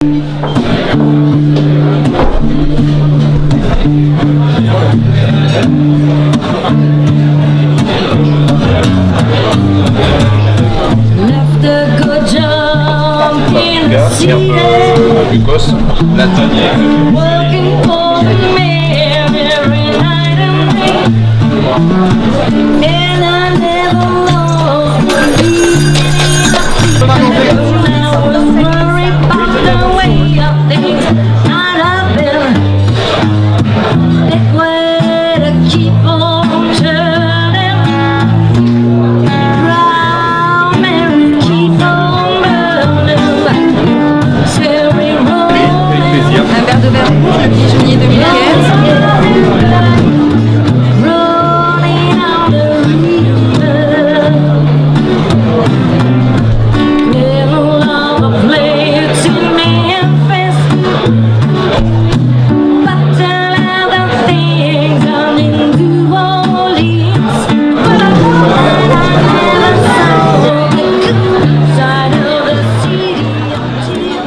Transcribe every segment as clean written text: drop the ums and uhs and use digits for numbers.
C'est un peu Lucos, la tanière.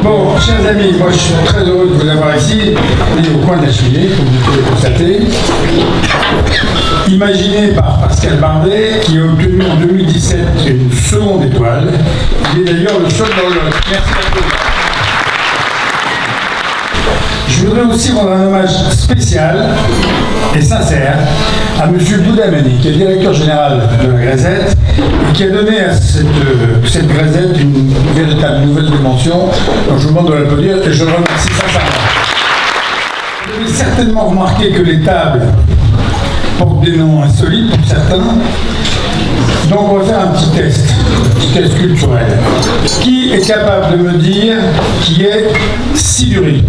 Bon, chers amis, moi je suis très heureux de vous avoir ici, on est au coin de la cheminée, comme vous pouvez le constater. Imaginé par Pascal Bardet, qui a obtenu en 2017 une seconde étoile. Il est d'ailleurs le seul dans le lot. Merci à tous. Je voudrais aussi rendre un hommage spécial et sincère à M. Boudamani, qui est directeur général de la Grézette et qui a donné à cette Grézette une véritable nouvelle dimension. Donc je vous demande de l'applaudir et je le remercie sincèrement. Vous avez certainement remarqué que les tables portent des noms insolites pour certains. Donc on va faire un petit test culturel. Qui est capable de me dire qui est Siduri?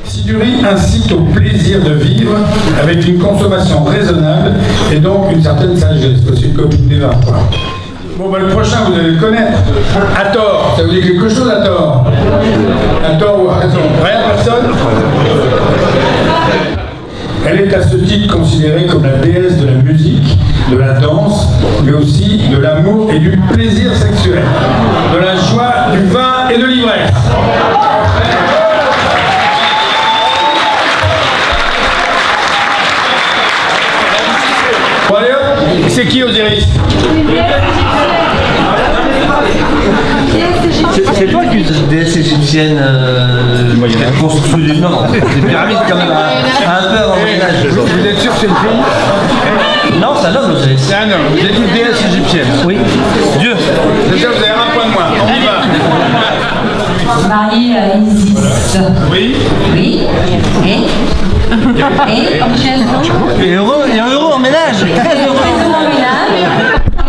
Siduri incite au plaisir de vivre avec une consommation raisonnable et donc une certaine sagesse. C'est une copine des vins. Bon, le prochain, vous allez le connaître. Hathor, ça vous dit quelque chose, Hathor? Hathor ou raison? Rien, personne? Elle est à ce titre considérée comme la déesse de la musique, de la danse, mais aussi de l'amour et du plaisir sexuel, de la joie, du vin et de l'ivresse. Bon, allez hop, c'est qui Osiris? C'est toi qui es une déesse égyptienne qui a construit des pyramides quand même un peu avant le Moyen-Âge. Vous êtes sûr que c'est une fille? Non, c'est un homme, Osiris. C'est un homme. Vous êtes une déesse égyptienne? Oui. Dieu. Déjà, vous avez un point de moins. On y va. Marié à Isis. Oui. Oui. Et Michel. Et heureux en ménage. Très heureux. Très heureux en ménage.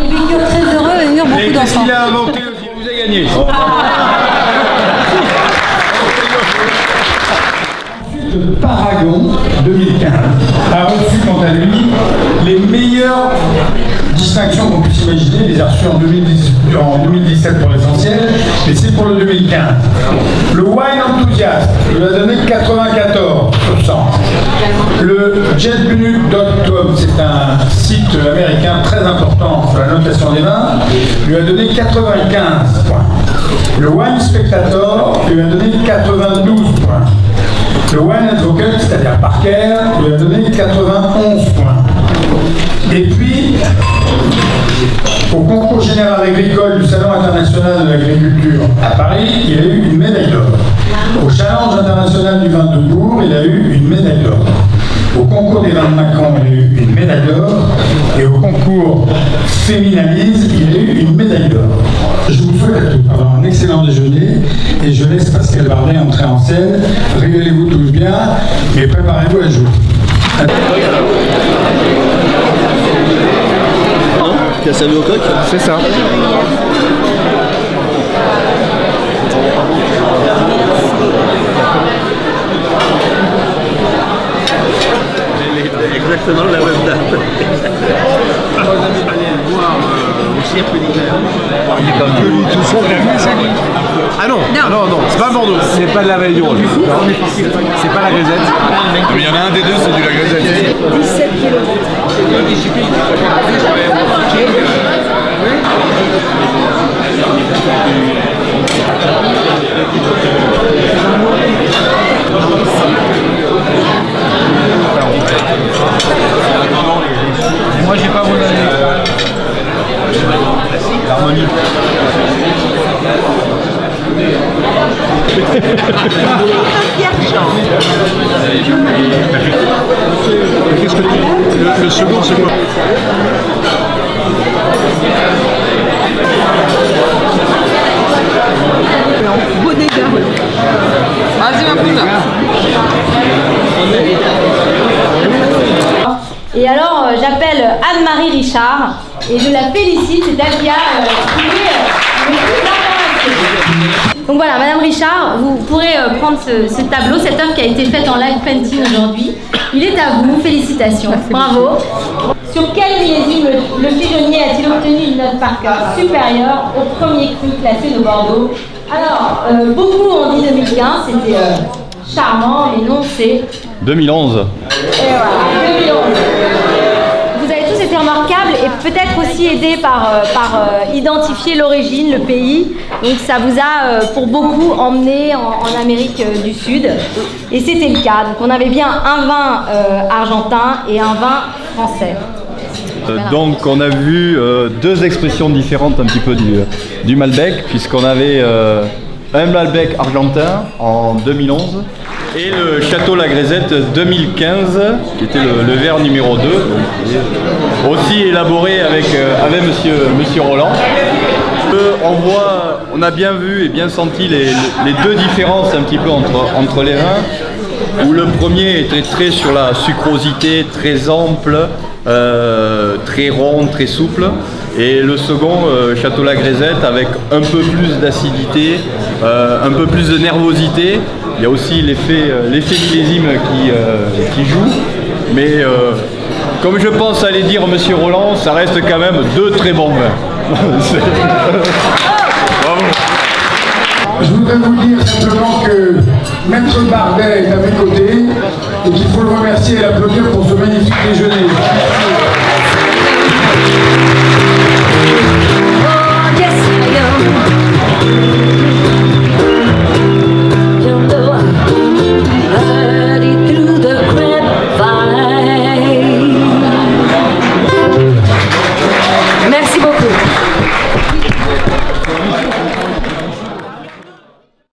Ils vécurent très heureux et eurent beaucoup Et qu'est-ce d'enfants. qu'il a inventé aussi? Vous avez gagné. Ensuite, Paragon 2015 a reçu quant à lui les meilleures distinctions qu'on puisse imaginer. Il les a reçues en 2017 pour l'essentiel, mais c'est pour le 2015. Le Wine Enthusiast lui a donné 94 sur 100. Le JetBunuk.com, c'est un site américain très important sur la notation des vins, lui a donné 95 points. Le Wine Spectator lui a donné 92 points. Le Wine Advocate, c'est-à-dire Parker, lui a donné 91 points. Et puis, au concours général agricole du Salon international de l'agriculture à Paris, il a eu une médaille d'or. Au Challenge international du vin de Bourg, il a eu une médaille d'or. Au concours des vins de Macron, il a eu une médaille d'or. Et au concours Féminalise, il a eu une médaille d'or. Je vous souhaite à tous avoir un excellent déjeuner et je laisse Pascal Bardet entrer en scène. Régalez-vous tous bien et préparez-vous à jouer. Tu as servi au coq? C'est ça. Exactement la même date. Allez voir au cirque d'hiver. Il est comme lui tout seul. Ah non, non, c'est pas Bordeaux. C'est pas de la Vallée du Rhône. C'est pas la Grézette. Mais il y en a un des deux, c'est du la Grézette. 17 km. Moi, j'ai pas mon avis. L'harmonie. Qu'est-ce que tu... Le second, c'est quoi? Beau dégât. Vas-y, ma poule. Et alors, j'appelle Anne-Marie Richard et je la félicite, c'est elle qui a trouvé le plus d'informations. Donc voilà, Madame Richard, vous pourrez prendre ce tableau, cette œuvre qui a été faite en live painting aujourd'hui. Il est à vous, félicitations, bravo. Sur quel millésime le pigeonnier a-t-il obtenu une note par cœur supérieure au premier cru classé de Bordeaux? Alors, beaucoup ont dit 2015, c'était charmant, mais non, c'est... 2011. Et voilà, 2011. Vous avez tous été remarquables et peut-être aussi aidés par identifier l'origine, le pays. Donc ça vous a pour beaucoup emmené en Amérique du Sud. Et c'était le cas. Donc on avait bien un vin argentin et un vin français. Donc on a vu deux expressions différentes un petit peu du Malbec, puisqu'on avait un Malbec argentin en 2011 et le Château La Grisette 2015 qui était le verre numéro 2, aussi élaboré avec monsieur Roland. On a bien vu et bien senti les deux différences un petit peu entre les vins, où le premier était très sur la sucrosité, très ample, très rond, très souple, et le second, Château La Grisette, avec un peu plus d'acidité, un peu plus de nervosité. Il y a aussi l'effet millésime qui joue, mais comme je pense allait dire monsieur Roland, ça reste quand même deux très bons vins. Bravo. Je voudrais vous dire simplement que Maître Bardet est à mes côtés et qu'il faut le remercier et l'applaudir pour ce magnifique déjeuner.